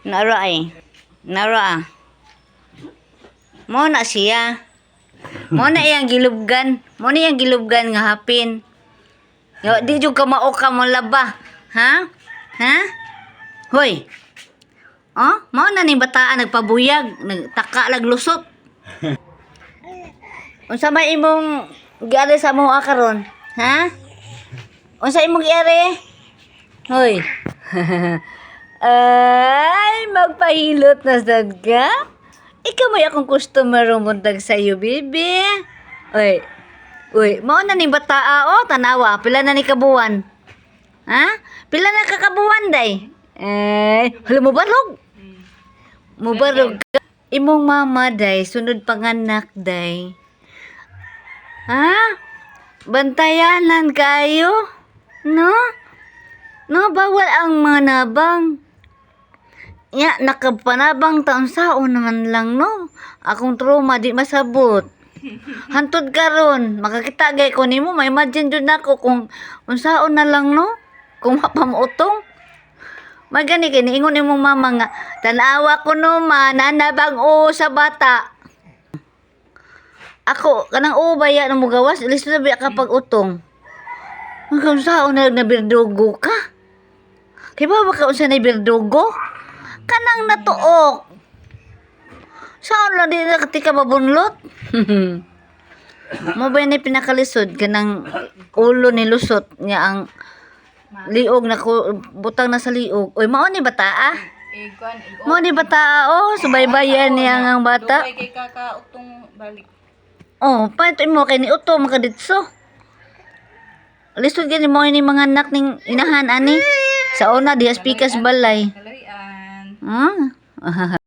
Nara ay. Nara. Mo na siya. Mo na iyang gilubgan. Mo na iyang gilubgan nga hapin. Yo, di jud ka mao ka mo laba. Ha? Ha? Hoy. Oh, mao na ni bataan nagpabuyag, nagtaka lusot. Unsa may imong giari sa mo karon? Ha? Unsa imong giari? Hoy. Ay, magpahilot na sad ka? Ikaw may akong customer rumundag sa iyo, bibi. Oy. Uy, mao na ni bataa o tanawa, pila na ni kabuwan? Ha? Pila na ka kabuwan day? Hala mo barog. Mo barog ka. Imong mama day, sunod panganak day. Ha? Bantayanan kayo? No? No, bawal ang manabang. Ya, nakapanabang taon saon naman lang, no? Akong trauma, di masabot. Hantod karon, makakita gay ko nimo, may imagine jud nako kung unsaon na lang, no? Kung mapamuotong. Magani kini ingon imong mama nga, tanawa ko no man, nanabang o sa bata. Ako, kanang ubaya na mo gawas, ilis na biya kapag utong. Hanggang saan na nabirdugo ka? Kaya ba ka unsa na birdugo? Kanang natuok. Saan lang din nakatika mabunlot? Mo ba ni pinakalisod kanang ulo ni lusot niya ang liog na butang na sa liog. Oy, mao ni bataa? Mao ni bataa oh, subaybayan niya ang bata. Dugay kay kakautong balik. Oh, paito mo kay ni uto makaditso. Lisod gani mo ni mga anak ning inahan ani. Sa una diha speakers balay. Kalarian. Ah.